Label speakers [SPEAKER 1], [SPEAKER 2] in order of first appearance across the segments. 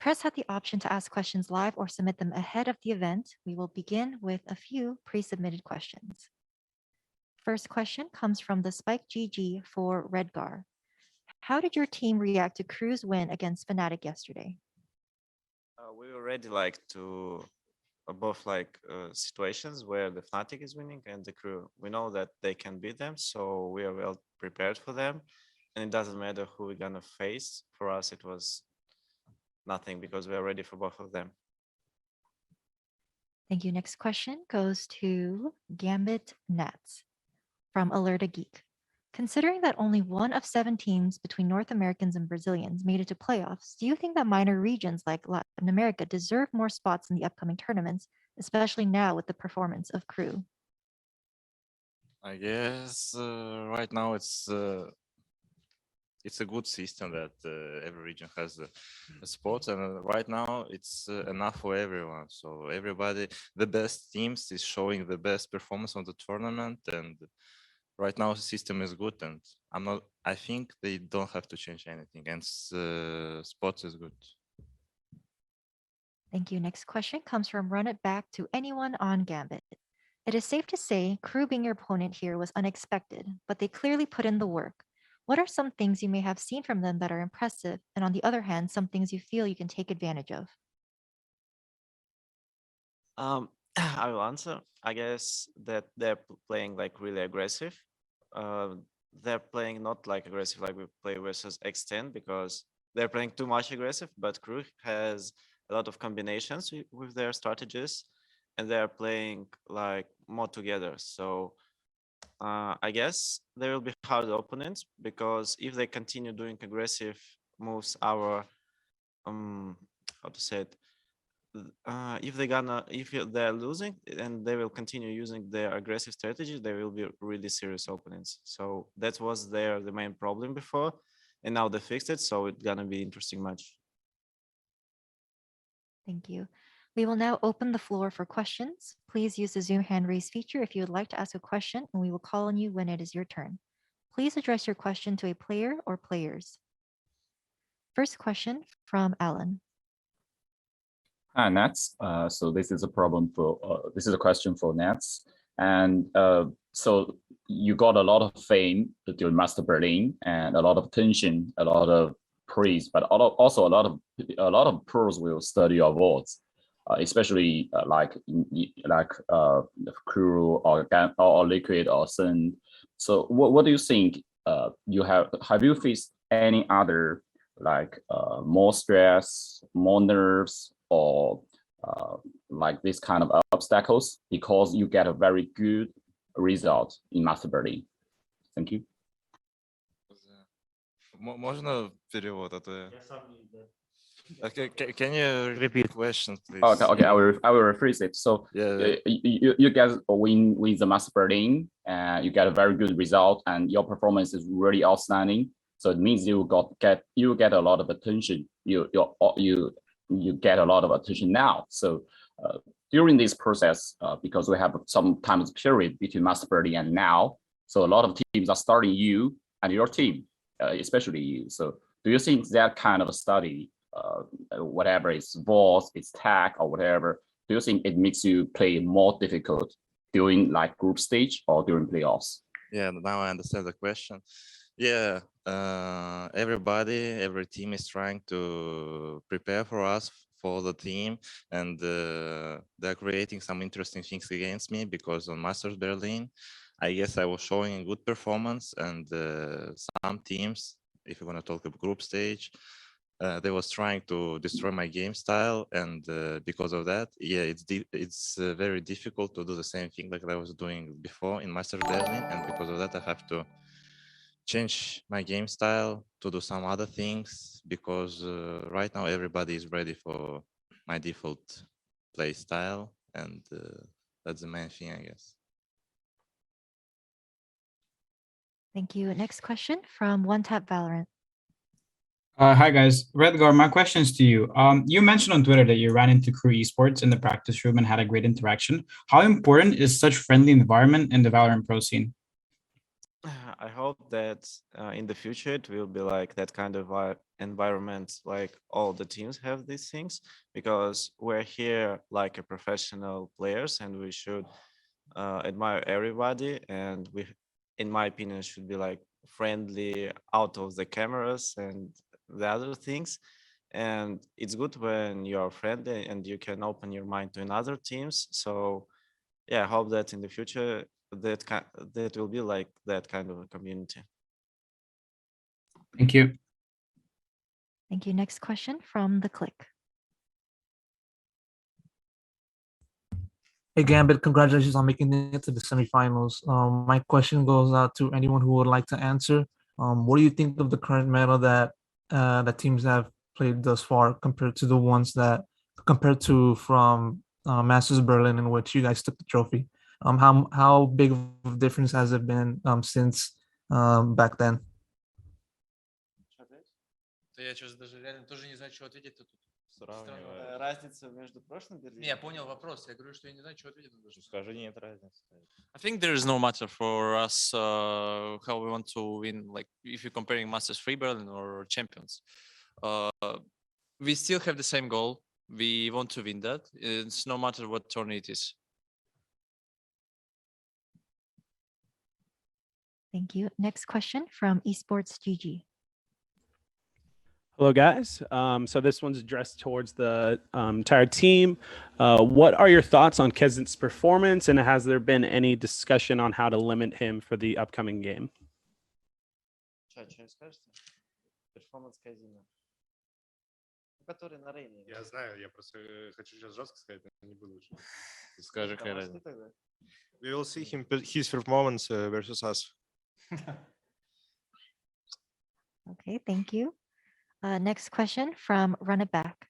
[SPEAKER 1] Press had the option to ask questions live or submit them ahead of the event. We will begin with a few pre-submitted questions. First question comes from the Spike GG for Redgar. How did your team react to Crew's win against Fnatic yesterday?
[SPEAKER 2] We already to both situations where the Fnatic is winning and the Crew. We know that they can beat them, so we are well prepared for them. And it doesn't matter who we're gonna face. For us, it was nothing because we are ready for both of them.
[SPEAKER 1] Thank you. Next question goes to Gambit Nats from Alerta Geek. Considering that only one of 7 teams between North Americans and Brazilians made it to playoffs, do you think that minor regions like Latin America deserve more spots in the upcoming tournaments, especially now with the performance of Crew?
[SPEAKER 3] I guess right now it's a good system that every region has a spot, and right now it's enough for everyone. So everybody, the best teams is showing the best performance on the tournament, and right now the system is good, and I think they don't have to change anything, and spots is good.
[SPEAKER 1] Thank you. Next question comes from Run It Back to anyone on Gambit. It is safe to say Crew being your opponent here was unexpected, but they clearly put in the work. What are some things you may have seen from them that are impressive, and on the other hand, some things you feel you can take advantage of?
[SPEAKER 2] I will answer. I guess that they're playing really aggressive. They're playing not aggressive like we play versus Extend, because they're playing too much aggressive, but Crew has a lot of combinations with their strategies, and they're playing more together. So I guess they will be hard opponents, because if they continue doing aggressive moves, our how to say it, if they're losing and they will continue using their aggressive strategy, they will be really serious opponents. So that was the main problem before, and now they fixed it, so it's gonna be interesting match.
[SPEAKER 1] Thank you. We will now open the floor for questions. Please use the Zoom hand raise feature if you would like to ask a question, and we will call on you when it is your turn. Please address your question to a player or players. First question from Alan.
[SPEAKER 4] Hi, Nats. So this is a question for Nats, and so you got a lot of fame during Master Berlin and a lot of attention, a lot of praise, but also a lot of pros will study your votes, especially Crew or Liquid or Sun. So what do you think? Have you faced any other more stress, more nerves, or this kind of obstacles because you get a very good result in Master Berlin? Thank you.
[SPEAKER 3] Можно перевод? Okay, can you repeat the question, please?
[SPEAKER 4] Okay, I will rephrase it. So
[SPEAKER 3] yeah.
[SPEAKER 4] You guys win the Master Berlin, and you get a very good result, and your performance is really outstanding. So it means you get a lot of attention. You get a lot of attention now. So during this process, because we have some time period between Master Berlin and now, so a lot of teams are starting you and your team, especially you. So do you think that kind of a study, whatever it's VOS, it's tag or whatever, do you think it makes you play more difficult during group stage or during playoffs?
[SPEAKER 3] Yeah, now I understand the question. Yeah, every team is trying to prepare for us, for the team, and they're creating some interesting things against me, because on Masters Berlin, I guess I was showing a good performance, and some teams, if you want to talk about group stage, they was trying to destroy my game style, and because of that, yeah, it's very difficult to do the same thing like I was doing before in Masters Berlin, and because of that, I have to change my game style to do some other things, because right now everybody is ready for my default play style, and that's the main thing, I guess.
[SPEAKER 1] Thank you. Next question from One Tap Valorant.
[SPEAKER 5] Hi guys, Redgar, my question's to you. You mentioned on Twitter that you ran into Crew Esports in the practice room and had a great interaction. How important is such friendly environment in the Valorant pro scene?
[SPEAKER 2] I hope that in the future it will be like that kind of environment, like all the teams have these things, because we're here like a professional players and we should admire everybody, and we, in my opinion, should be like friendly out of the cameras and the other things. And it's good when you're friendly and you can open your mind to another teams. So yeah, I hope that in the future that will be like that kind of a community.
[SPEAKER 5] Thank you.
[SPEAKER 1] Thank you. Next question from the click.
[SPEAKER 6] Hey Gambit, congratulations on making it to the semifinals. My question goes out to anyone who would like to answer. What do you think of the current meta that teams have played thus far compared to the ones from Masters Berlin, in which you guys took the trophy? How big of a difference has it been since back then?
[SPEAKER 3] Я сейчас даже реально тоже не знаю, что ответить тут. Сравниваю.
[SPEAKER 2] Разница между прошлым Берлином.
[SPEAKER 3] Не, я понял вопрос. Я говорю, что я не знаю, что ответить. Скажи, нет разницы.
[SPEAKER 7] I think there is no matter for us how we want to win. Like if you're comparing Masters Free Berlin or Champions, we still have the same goal. We want to win that. It's no matter what tournament it is.
[SPEAKER 1] Thank you. Next question from Esports GG.
[SPEAKER 8] Hello, guys. So this one's addressed towards the entire team. What are your thoughts on Kezin's performance, and has there been any discussion on how to limit him for the upcoming game?
[SPEAKER 2] Что скажете? Перформанс Казина. Который на Рейне.
[SPEAKER 3] Я знаю, я просто хочу сейчас жестко сказать, но не буду лучше. Скажи, какая разница.
[SPEAKER 9] We will see his performance versus us.
[SPEAKER 1] Okay, thank you. Next question from Run It Back.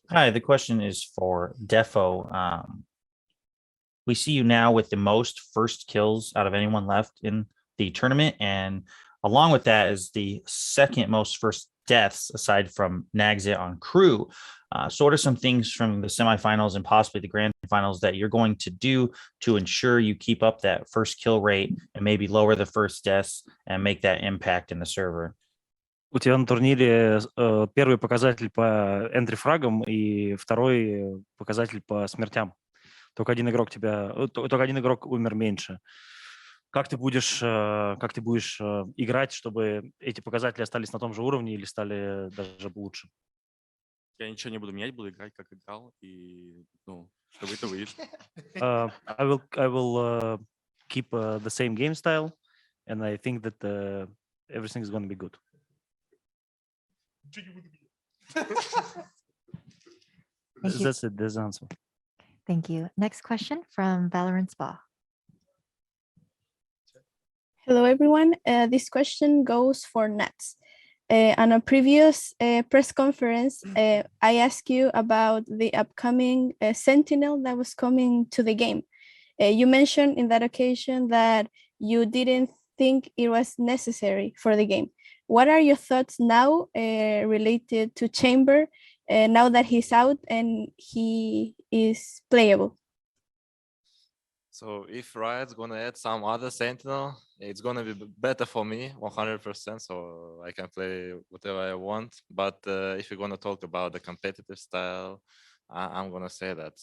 [SPEAKER 10] Hi, the question is for Defo. We see you now with the most first kills out of anyone left in the tournament, and along with that is the second most first deaths aside from Nagzit on crew. So what are some things from the semifinals and possibly the grand finals that you're going to do to ensure you keep up that first kill rate and maybe lower the first deaths and make that impact in the server?
[SPEAKER 11] У тебя на турнире первый показатель по энтри-фрагам и второй показатель по смертям. Только один игрок умер меньше. Как ты будешь играть, чтобы эти показатели остались на том же уровне или стали даже лучше?
[SPEAKER 3] Я ничего не буду менять, буду играть, как играл, и, чтобы это выйдет.
[SPEAKER 11] I will keep the same game style, and I think that everything is going to be good. That's it. That's the answer.
[SPEAKER 1] Thank you. Next question from Valorant Spa.
[SPEAKER 12] Hello, everyone. This question goes for Nats. On a previous press conference, I asked you about the upcoming Sentinel that was coming to the game. You mentioned in that occasion that you didn't think it was necessary for the game. What are your thoughts now related to Chamber now that he's out and he is playable?
[SPEAKER 3] So if Riot's gonna add some other Sentinel, it's gonna be better for me, 100%. So I can play whatever I want. But if you're gonna talk about the competitive style, I'm gonna say that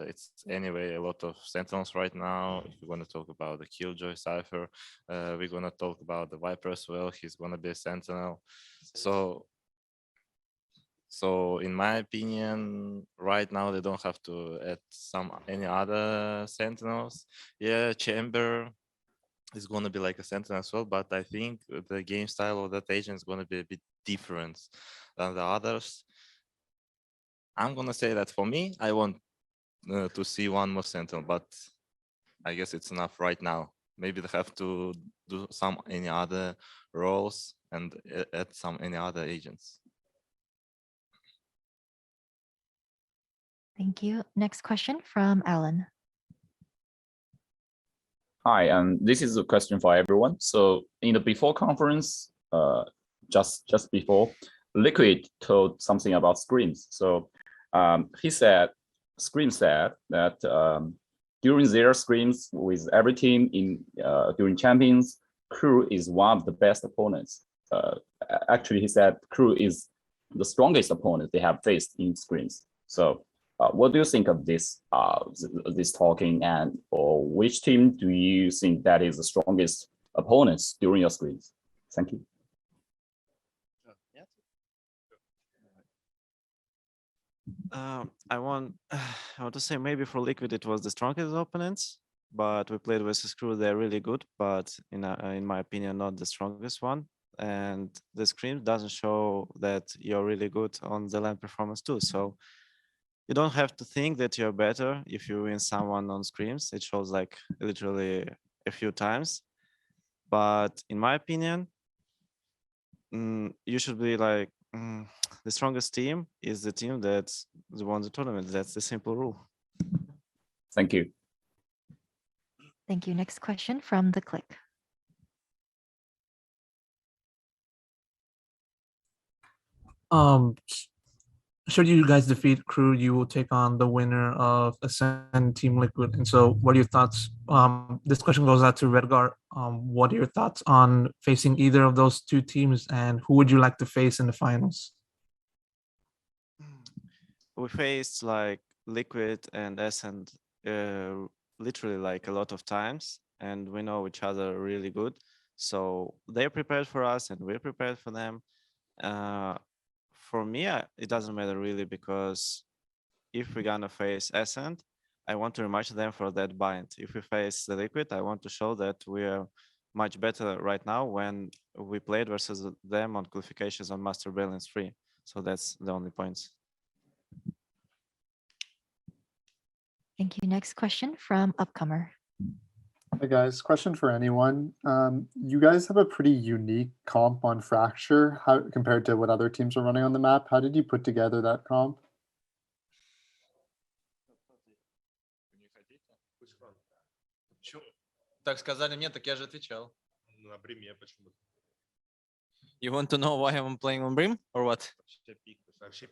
[SPEAKER 3] it's anyway a lot of Sentinels right now. If you're gonna talk about the Killjoy Cypher, we're gonna talk about the Viper as well. He's gonna be a Sentinel. So in my opinion, right now they don't have to add any other Sentinels. Yeah, Chamber is gonna be like a Sentinel as well, but I think the game style of that agent is gonna be a bit different than the others. I'm gonna say that for me, I want to see one more Sentinel, but I guess it's enough right now. Maybe they have to do any other roles and add any other agents.
[SPEAKER 1] Thank you. Next question from Alan.
[SPEAKER 4] Hi, this is a question for everyone. So in the before conference, just before, Liquid told something about screams. So Scream said that during their scrims with every team in during champions, Crew is one of the best opponents. Actually, he said Crew is the strongest opponent they have faced in scrims. So, what do you think of this this talking, and or which team do you think that is the strongest opponents during your scrims? Thank you.
[SPEAKER 2] I want to say maybe for Liquid it was the strongest opponents, but we played versus Crew. They're really good, but in my opinion, not the strongest one. And the screen doesn't show that you're really good on the land performance too. So you don't have to think that you're better if you win someone on scrims. It shows like literally a few times. But in my opinion, you should be like the strongest team is the team that won the tournament. That's the simple rule.
[SPEAKER 4] Thank you.
[SPEAKER 1] Thank you. Next question from the click.
[SPEAKER 6] Should you guys defeat Crew, you will take on the winner of Ascend Team Liquid. And so what are your thoughts? This question goes out to Redgar. What are your thoughts on facing either of those two teams, and who would you like to face in the finals?
[SPEAKER 2] We faced like Liquid and Ascend literally like a lot of times, and we know each other really good. So they're prepared for us and we're prepared for them. For me, it doesn't matter really, because if we're gonna face Ascend, I want to rematch them for that bind. If we face the Liquid, I want to show that we are much better right now when we played versus them on qualifications on Master Berlín 3. So that's the only points.
[SPEAKER 1] Thank you. Next question from Upcomer.
[SPEAKER 13] Hey guys, question for anyone. You guys have a pretty unique comp on Fracture compared to what other teams are running on the map. How did you put together that comp?
[SPEAKER 7] Так сказали мне, так я же отвечал. На Бриме почему-то. You want to know why I'm playing on Brim or what?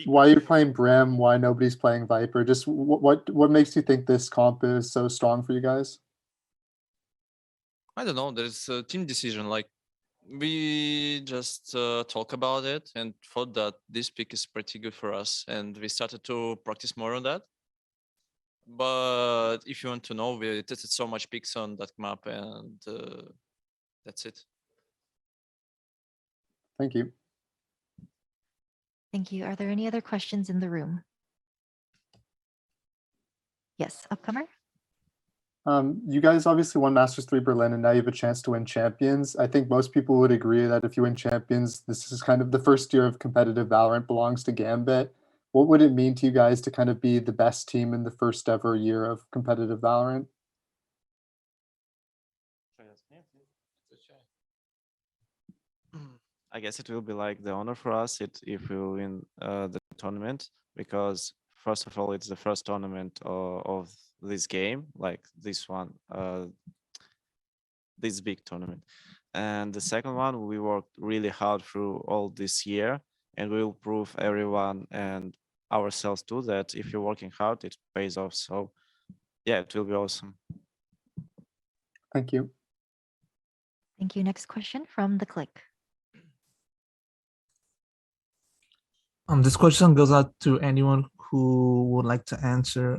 [SPEAKER 13] Why you're playing Brim? Why nobody's playing Viper? Just what makes you think this comp is so strong for you guys?
[SPEAKER 7] I don't know. There's a team decision. Like we just talk about it and thought that this pick is pretty good for us, and we started to practice more on that. But if you want to know, we tested so much picks on that map, and that's it.
[SPEAKER 13] Thank you.
[SPEAKER 1] Thank you. Are there any other questions in the room? Yes, Upcomer.
[SPEAKER 13] You guys obviously won Masters 3 Berlin, and now you have a chance to win Champions. I think most people would agree that if you win Champions, this is kind of the first year of competitive Valorant belongs to Gambit. What would it mean to you guys to kind of be the best team in the first ever year of competitive Valorant?
[SPEAKER 2] I guess it will be like the honor for us if we win the tournament, because first of all, it's the first tournament of this game, like this one, this big tournament. And the second one, we worked really hard through all this year, and we will prove everyone and ourselves too that if you're working hard, it pays off. So yeah, it will be awesome.
[SPEAKER 13] Thank you.
[SPEAKER 1] Thank you. Next question from the click.
[SPEAKER 6] This question goes out to anyone who would like to answer.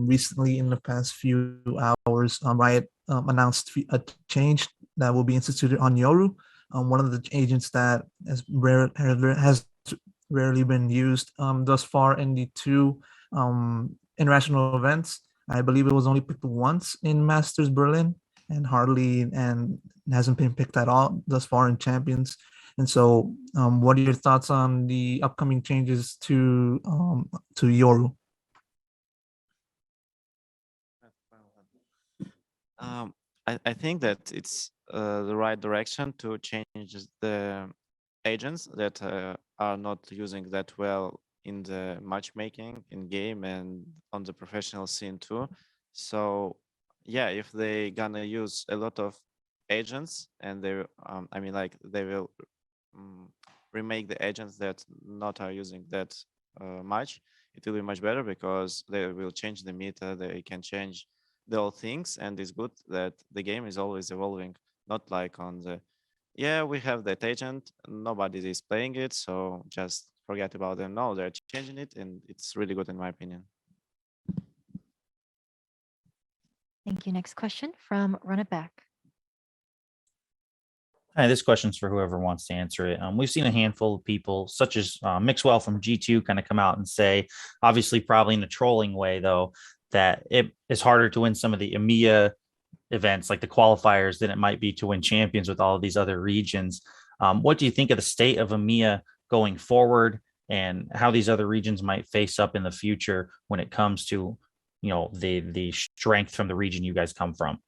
[SPEAKER 6] Recently, in the past few hours, Riot announced a change that will be instituted on Yoru. One of the agents that has rarely been used thus far in the two international events. I believe it was only picked once in Masters Berlin, and hasn't been picked at all thus far in Champions. And so, what are your thoughts on the upcoming changes to Yoru?
[SPEAKER 2] I think that it's the right direction to change the agents that are not using that well in the matchmaking in game and on the professional scene too. So yeah, if they gonna use a lot of agents, and they I mean, like, they will remake the agents that not are using that much, it will be much better, because they will change the meta. They can change the old things, and it's good that the game is always evolving, not like on the we have that agent, nobody is playing it, so just forget about them. No, they're changing it, and it's really good in my opinion.
[SPEAKER 1] Thank you. Next question from Run It Back.
[SPEAKER 10] Hi, this question's for whoever wants to answer it. We've seen a handful of people, such as Mixwell from G2, kind of come out and say, obviously, probably in a trolling way, though, that it is harder to win some of the EMEA events, like the qualifiers, than it might be to win champions with all of these other regions. What do you think of the state of EMEA going forward, and how these other regions might face up in the future when it comes to, the strength from the region you guys come from?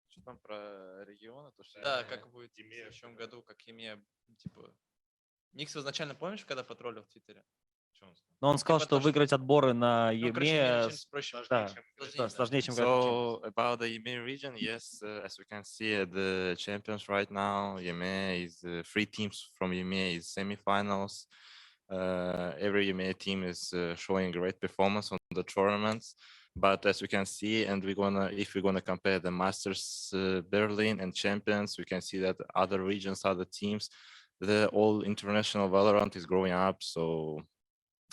[SPEAKER 7] Что там про регионы? Да, как будет в следующем году, как EMEA, типа... Никс изначально, помнишь, когда потроллил в Твиттере?
[SPEAKER 11] Но он сказал, что выиграть отборы на EMEA сложнее, чем
[SPEAKER 3] So about the EMEA region, yes, as we can see, the champions right now, EMEA is 3 teams from EMEA is semifinals. Every EMEA team is showing great performance on the tournaments. But as we can see, and if we're gonna compare the Masters Berlin and Champions, we can see that other regions, other teams, the all international Valorant is growing up. So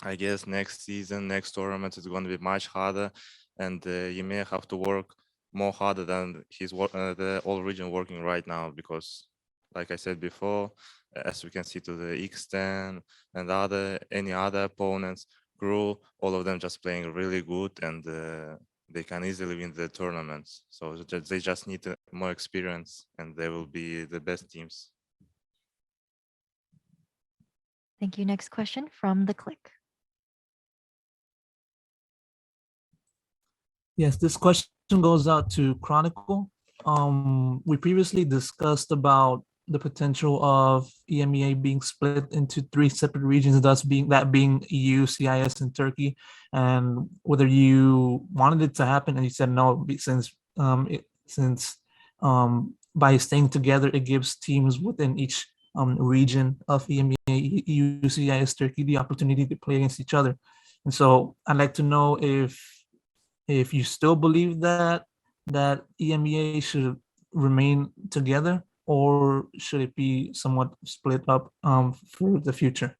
[SPEAKER 3] I guess next season, next tournament is going to be much harder, and EMEA have to work more harder than the all region working right now, because, like I said before, as we can see to the X10 and any other opponents, Crew, all of them just playing really good, and they can easily win the tournaments. So they just need more experience, and they will be the best teams.
[SPEAKER 1] Thank you. Next question from The Click.
[SPEAKER 6] Yes, this question goes out to Chronicle. We previously discussed about the potential of EMEA being split into 3 separate regions, thus being EU, CIS, and Turkey, and whether you wanted it to happen, and you said no, since by staying together, it gives teams within each region of EMEA, EU, CIS, Turkey the opportunity to play against each other. And so I'd like to know if you still believe that EMEA should remain together, or should it be somewhat split up for the future?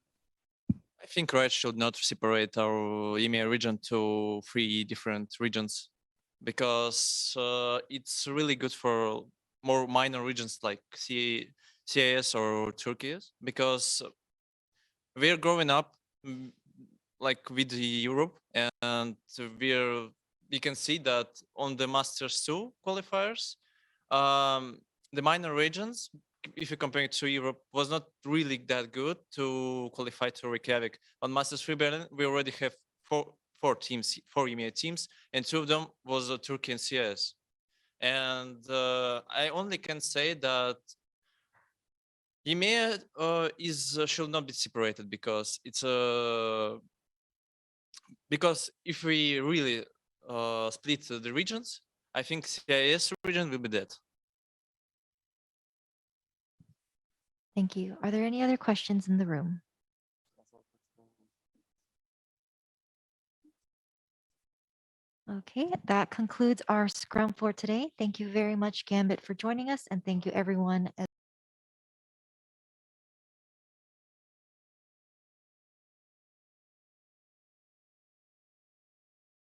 [SPEAKER 7] I think Riot should not separate our EMEA region to 3 different regions, because it's really good for more minor regions like CIS or Turkey, because we're growing up like with Europe, and we can see that on the Masters 2 qualifiers, the minor regions, if you compare it to Europe, was not really that good to qualify to Reykjavik. On Masters 3 Berlin, we already have four teams, 4 EMEA teams, and 2 of them was Turkey and CS. And I only can say that EMEA should not be separated, because because if we really split the regions, I think CIS region will be dead.
[SPEAKER 1] Thank you. Are there any other questions in the room? Okay, that concludes our scrum for today. Thank you very much, Gambit, for joining us, and thank you everyone